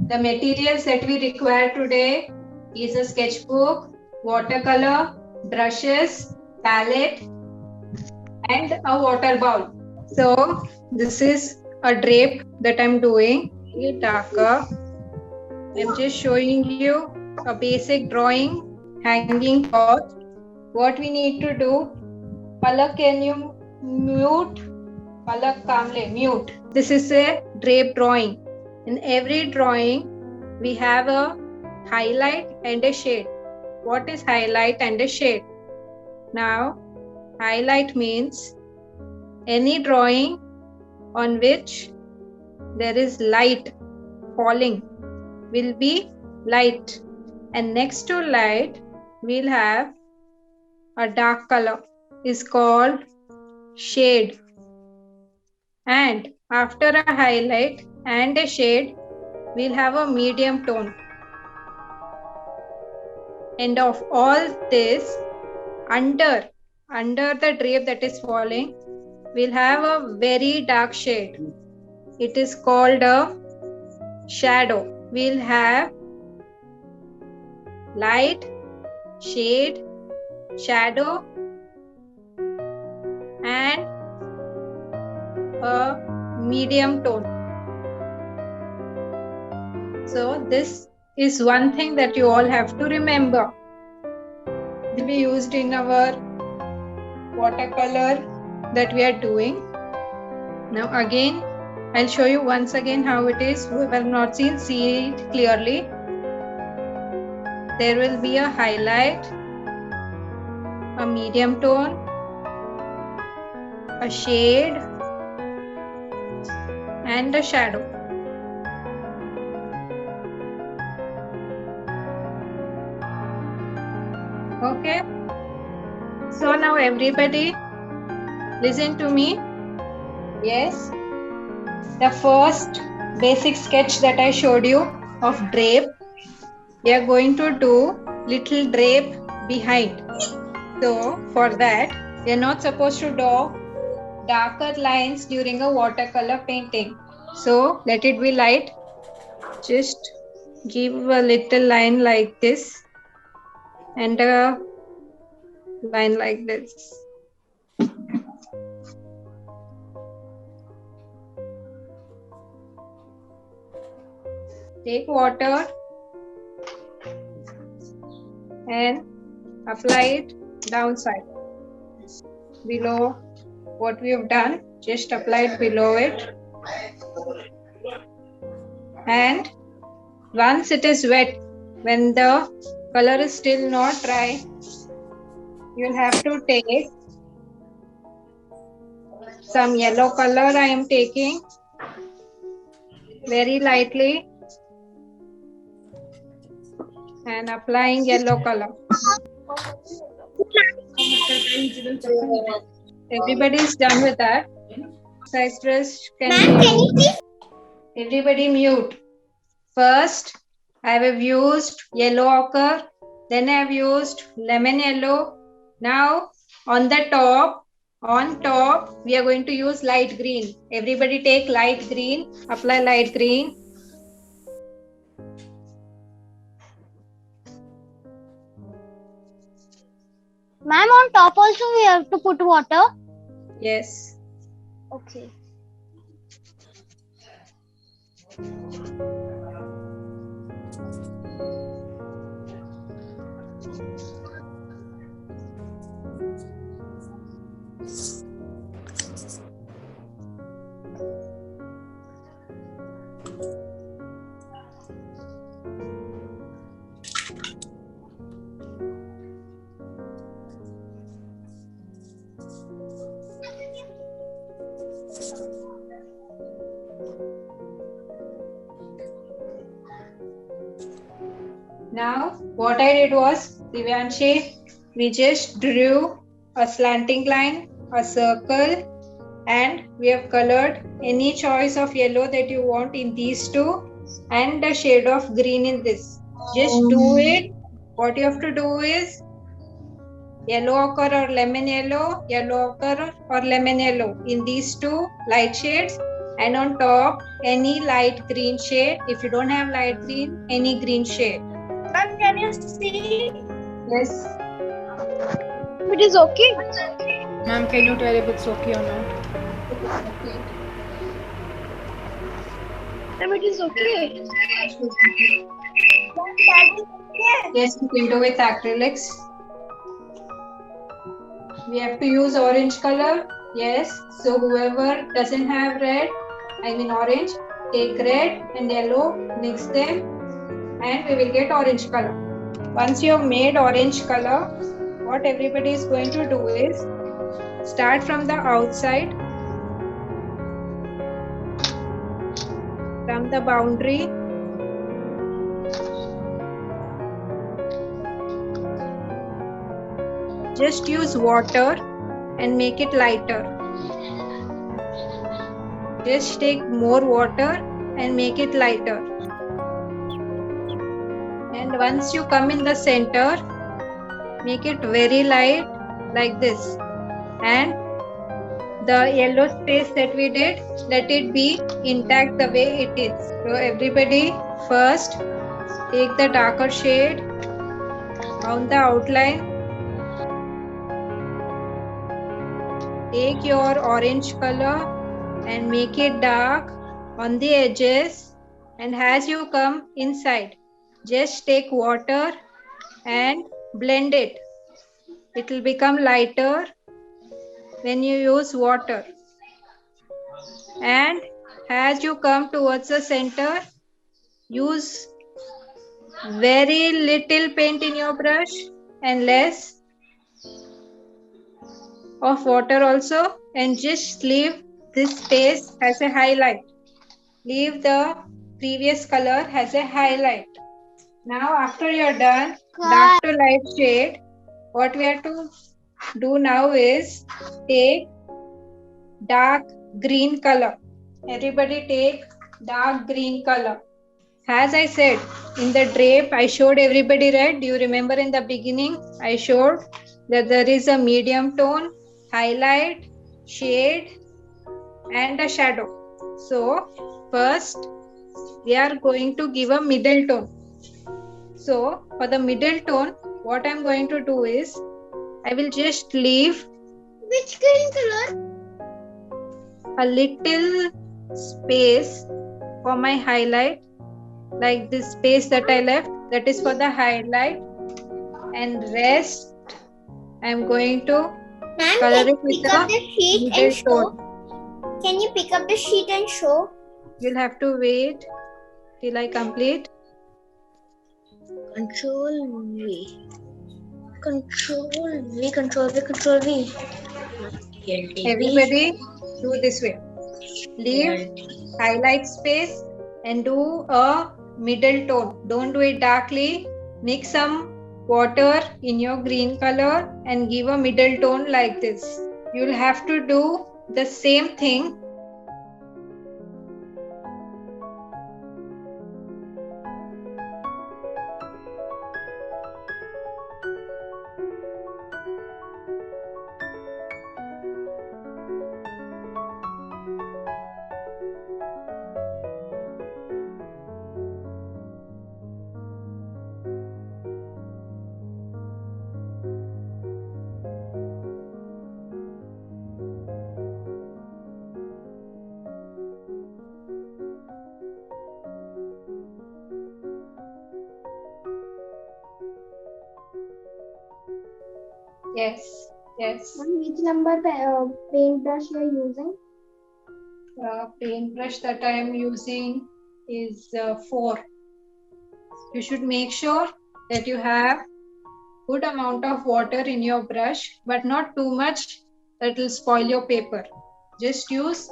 The materials that we require today is a sketchbook, watercolor, brushes, palette, and a water bowl. So this is a drape that I'm doing. A darker. I'm just showing you a basic drawing, hanging cloth. What we need to do, Palak, can you mute? Palak Kamle, mute. This is a drape drawing. In every drawing, we have a highlight and a shade. What is highlight and a shade? Now, highlight means any drawing on which there is light falling will be light, and next to light we'll have a dark color is called shade, and after a highlight and a shade we'll have a medium tone, and of all this under the drape that is falling we'll have a very dark shade. It is called a shadow. We'll have light, shade, shadow, and a medium tone. So this is one thing that you all have to remember. It will be used in our watercolor that we are doing. Now again, I'll show you once again how it is. Who have not seen, see it clearly. There will be a highlight, a medium tone, a shade, and a shadow. Okay. So now everybody listen to me. Yes. The first basic sketch that I showed you of drape, we are going to do little drape behind. So for that, we are not supposed to draw darker lines during a watercolor painting. So let it be light. Just give a little line like this and a line like this. Take water and apply it downside. Below what we have done, just apply it below it. And once it is wet, when the color is still not dry, you will have to take some yellow color. I am taking very lightly and applying yellow color. Everybody is done with that. Size brush can you everybody mute. First, I have used yellow ochre, then I have used lemon yellow. Now on top, we are going to use light green. Everybody take light green, apply light green. Ma'am, on top also we have to put water? Yes. Okay. Now, what I did was, Divyanshi, we just drew a slanting line, a circle, and we have colored any choice of yellow that you want in these two and a shade of green in this. Just do it. What you have to do is yellow ochre or lemon yellow, yellow ochre or lemon yellow in these two light shades, And on top, any light green shade. If you don't have light green, any green shade. Ma'am, can you see? Yes. It is okay. Ma'am, can you tell if it's okay or not? Okay. Ma'am, it is okay. Yes, you can do with acrylics. We have to use orange color. Yes. So whoever doesn't have red, I mean orange, take red and yellow, mix them, and we will get orange color. Once you have made orange color, what everybody is going to do is start from the outside, from the boundary. Just use water and make it lighter. Just take more water and make it lighter. And once you come in the center, make it very light like this. And the yellow space that we did, let it be intact the way it is. So everybody first take the darker shade on the outline. Take your orange color and make it dark on the edges, and as you come inside, just take water and blend it. It will become lighter when you use water. And as you come towards the center, use very little paint in your brush and less of water also, and just leave this space as a highlight. Leave the previous color as a highlight. Now after you're done, dark to light shade, what we have to do now is take dark green color. Everybody take dark green color. As I said, in the drape, I showed everybody red. Do you remember in the beginning, I showed that there is a medium tone, highlight, shade, and a shadow. So first, we are going to give a middle tone. So for the middle tone, what I'm going to do is, I will just leave Which green color? a little space for my highlight, like this space that I left, that is for the highlight, and rest I'm going to Ma'am, color can you it with pick up the the sheet middle and show? tone. Can you pick up the sheet and show? You'll have to wait till I complete. Control V. Control V. Control V. Control V. Everybody do this way. Leave highlight space and do a middle tone. Don't do it darkly. Mix some water in your green color and give a middle tone like this. You'll have to do the same thing. Yes, yes. Which number paintbrush you are using? Paintbrush that I am using is 4. You should make sure that you have good amount of water in your brush, but not too much that will spoil your paper. Just use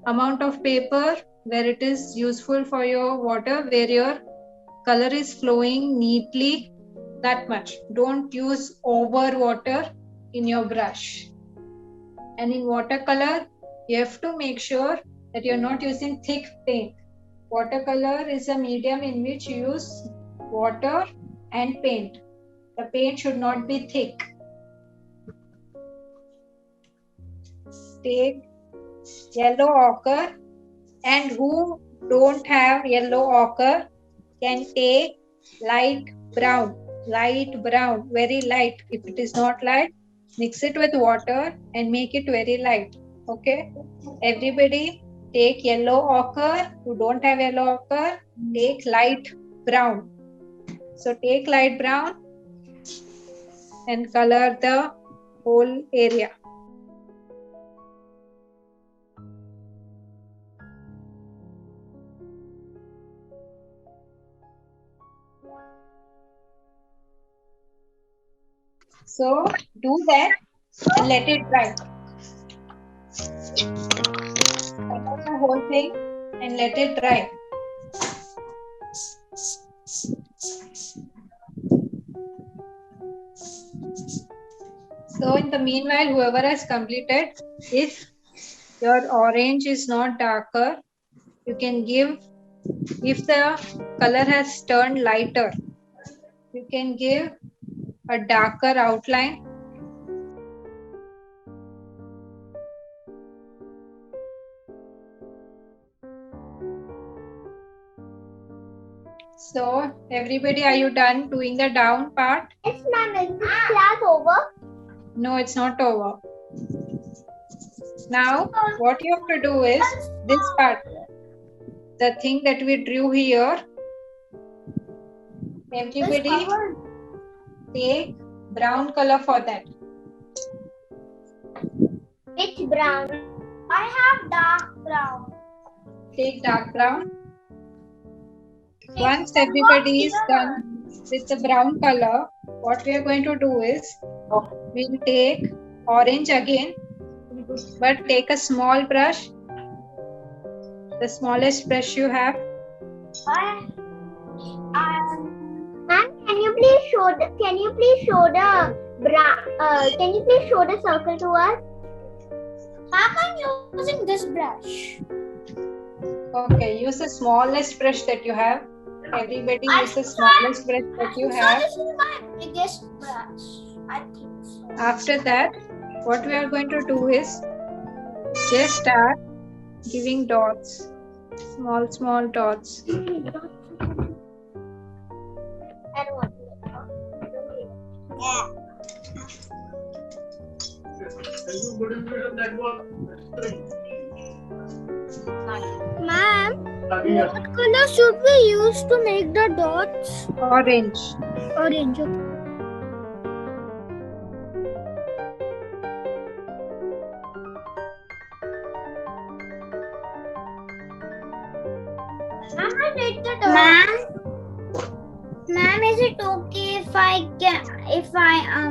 amount of paper where it is useful for your water, where your color is flowing neatly, that much. Don't use over water in your brush. And in watercolor, you have to make sure that you're not using thick paint. Watercolor is a medium in which you use water and paint. The paint should not be thick. Take yellow ochre, and who don't have yellow ochre can take light brown, very light. If it is not light, mix it with water and make it very light. Okay, everybody take yellow ochre. Who don't have yellow ochre, take light brown. So take light brown and color the whole area. So do that and let it dry. Cover the whole thing and let it dry. So in the meanwhile, whoever has completed, if your orange is not darker, you can give, if the color has turned lighter, you can give a darker outline. So everybody, are you done doing the down part? Yes, ma'am. Is this class over? No, it's not over. Now what you have to do is this part, the thing that we drew here. Everybody take brown color for that. Which brown? I have dark brown. Take dark brown. Once everybody is done with the brown color, what we are going to do is we'll take orange again, but take a small brush, the smallest brush you have. Ma'am, can you please show the circle to us? Ma'am, I'm using this brush. Okay, use the smallest brush that you have. Everybody use the smallest brush that you have. This is my biggest brush. I think so. After that, what we are going to do is just start giving dots, small dots. I don't want Ma'am, what color should we use to make the dots? Orange. Orange. Ma'am, is it okay if my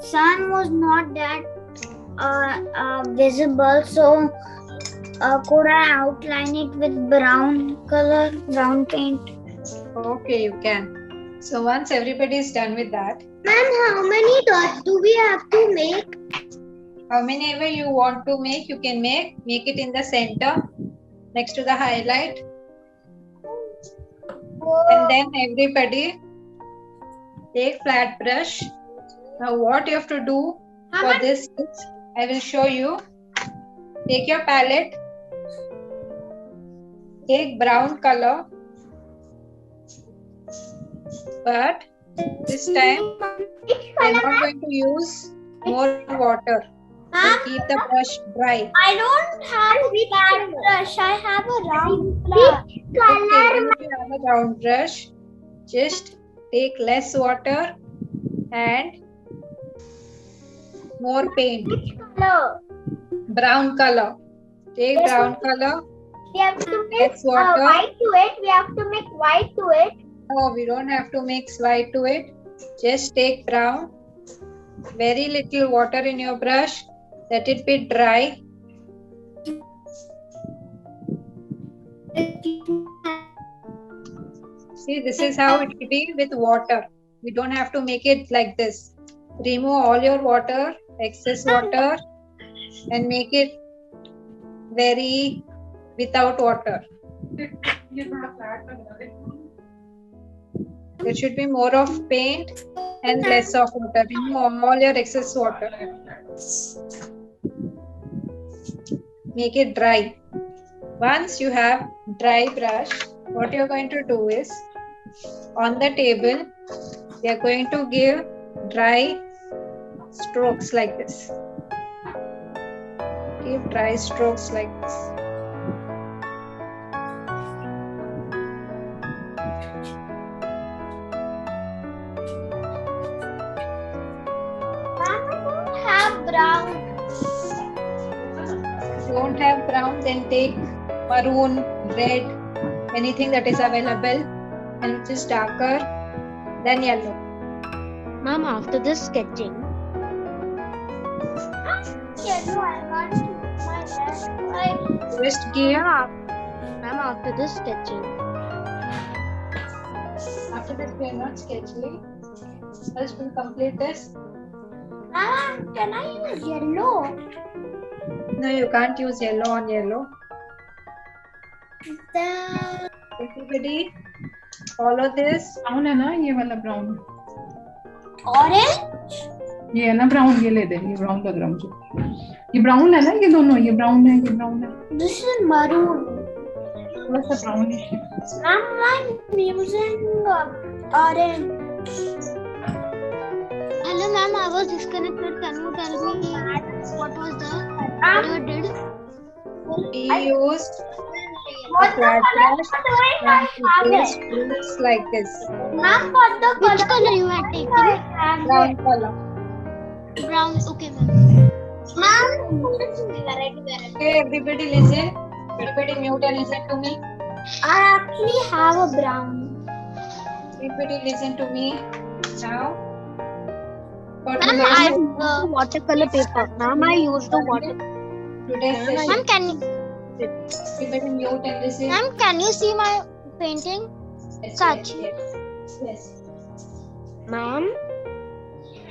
sun was not that visible, so could I outline it with brown color, brown paint? Okay, you can. So once everybody is done with that, Ma'am, how many dots do we have to make? how many ever you want to make, you can make it in the center next to the highlight. And then everybody take flat brush. Now what you have to do for this is, I will show you. Take your palette, take brown color, but this time I am not going to use more water. We'll keep the brush dry. I don't have a flat brush. I have a round brush. Okay, when you have a round brush, just take less water and more paint. Which color? Brown color. Take Yes, brown color. We have to make Less water. white to it. We have to make white to it. No, we don't have to mix white to it. Just take brown. Very little water in your brush. Let it be dry. See, this is how it will be with water. We don't have to make it like this. Remove all your water, excess water, and make it very without water. There should be more of paint and less of water. Remove all your excess water. make it dry. Once you have dry brush, what you're going to do is, on the table, we are going to give dry strokes like this. Give dry strokes like this. Brown. If you don't have brown, then take maroon, red, anything that is available and which is darker than yellow. Ma'am, after this sketching, Yellow, I can't see my left. Just give, ma'am, after this sketching, after this we are not sketching. First we'll complete this. Can I use yellow? No, you can't use yellow on yellow. Everybody follow this. Brown है ना ये वाला brown Orange? ये है ना brown ये ले दे ये ब्राउन लग रहा मुझे ये ब्राउन है ना ये दोनों ये ब्राउन है ये ब्राउन है This is maroon. थोड़ा सा ब्राउनिश है I'm using orange. hello ma'am, I was disconnected. Can you tell me what was what you did? We used a flat brush and we placed strokes like this. Ma'am, what the Which color you had taken? Brown color. Brown. Okay, ma'am. Ma'am, Okay, everybody listen. Everybody mute and listen to me. I actually have a brown. Everybody listen to me. Now. For Ma'am, today's I used the watercolor paper. Ma'am, I used the water. today's Ma'am, session, can you? everybody mute and listen. Ma'am, can you see my painting? Yes, Such. yes. Ma'am,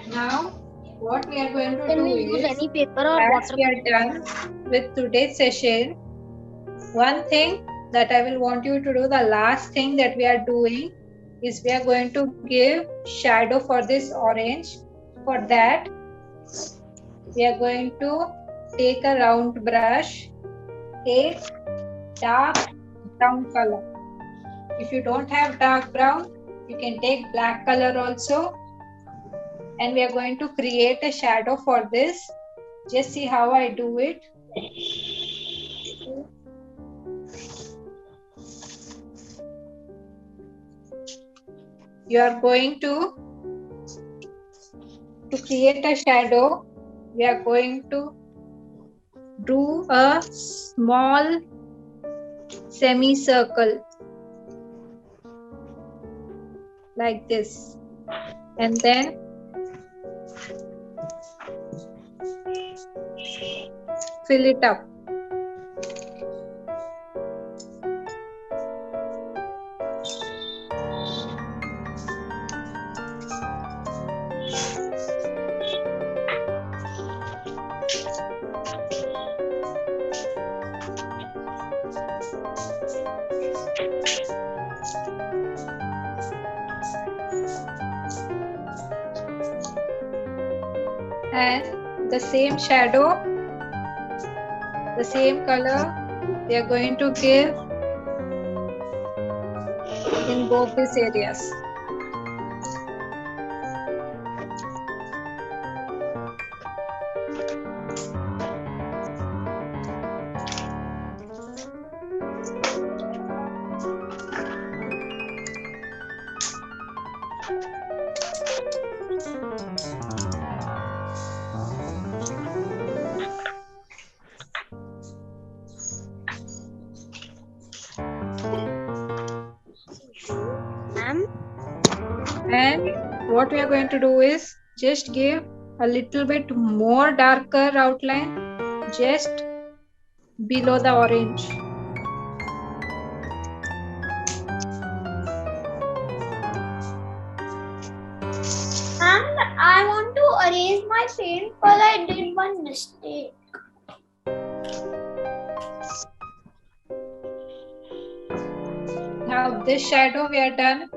Now, what we are going to can do we use is, any paper or as we water? are done with today's session, one thing that I will want you to do, the last thing that we are doing is we are going to give shadow for this orange. For that, we are going to take a round brush, take dark brown color. If you don't have dark brown, you can take black color also. And we are going to create a shadow for this. Just see how I do it. You are going to create a shadow, we are going to do a small semicircle like this, and then fill it up. And the same shadow, the same color, we are going to give in both these areas. And what we are going to do is just give a little bit more darker outline just below the orange. And I want to erase my paint because I did one mistake. Now this shadow we are done.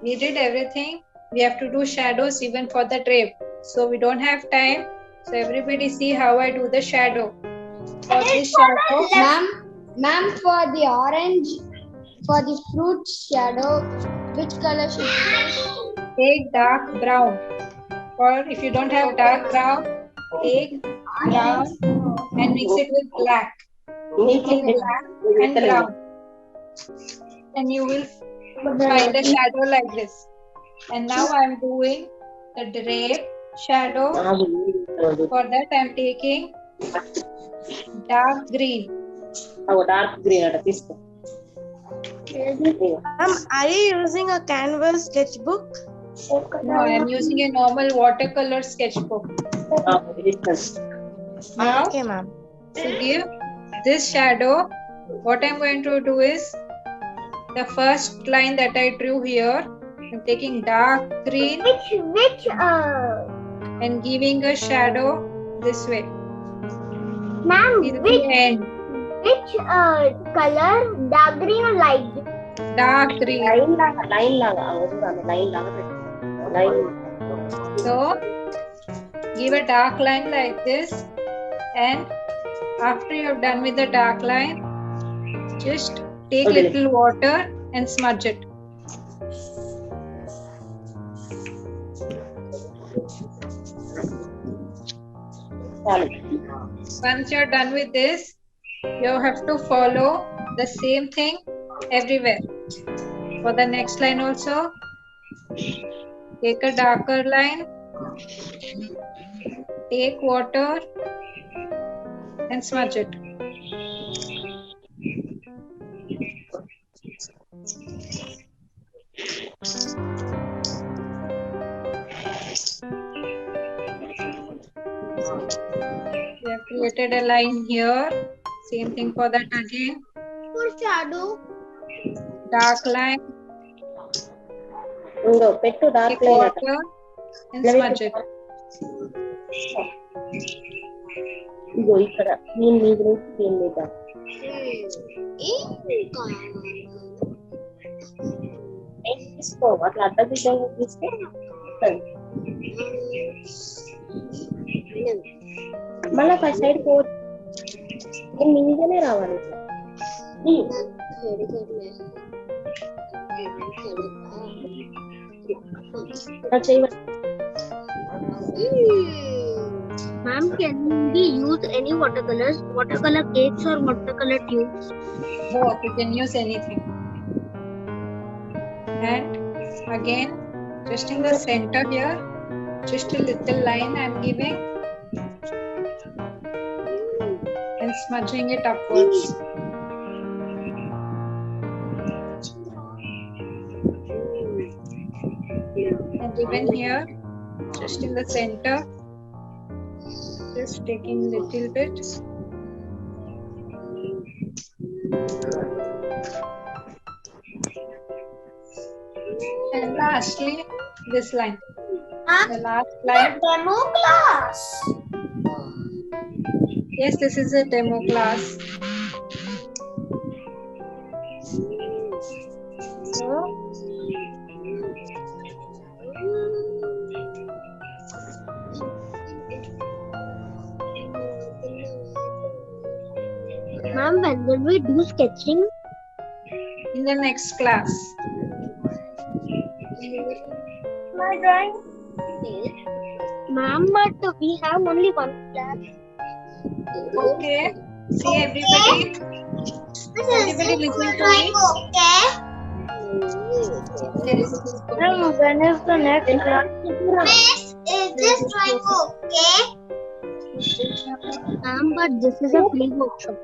We did everything. We have to do shadows even for the drape. So we don't have time. So everybody see how I do the shadow. For this shadow, Ma'am, for the orange, for the fruit shadow, which color should we use? take dark brown. Or if you don't have dark brown, take brown and mix it with black. Black and brown. And you will find a shadow like this. And now I am doing the drape shadow. For that I am taking dark green. Dark green at this. Are you using a canvas sketchbook? No, I am using a normal watercolor sketchbook. Now, Okay, ma'am. to give this shadow, what I'm going to do is the first line that I drew here, I'm taking dark green and giving a shadow this way. Ma'am, Till the end. which color? Dark green or light green? Dark green. So, give a dark line like this, and after you have done with the dark line, just take little water and smudge it. Once you are done with this, you have to follow the same thing everywhere. For the next line also, take a darker line, take water and smudge it. We have created a line here. Same thing for that again. For shadow. Dark line, Pettu dark take line. water and smudge it. ఇగో ఇక్కడ నేను మీ గురించి ఏం లేదా తీసుకో అట్లా అడ్డదిడ్డంగా తీస్తే మళ్ళీ ఫస్ట్ సైడ్ పో నేను మీదనే రావాలి Ma'am, can we use any watercolors? Watercolor cakes or watercolor tubes? Both, you can use anything. And again, just in the center here, just a little line I am giving and smudging it upwards. And even here, just in the center, just taking little bit. And lastly, this line. The last line. Demo class. Yes, this is a demo class. So, Ma'am, when will we do sketching? in the next class. My drawing. Ma'am, but we have only one class. Okay. See everybody. Everybody listen to me. Okay. Ma'am, when is the next class? Miss, is this drawing okay? Ma'am, but this is a free workshop.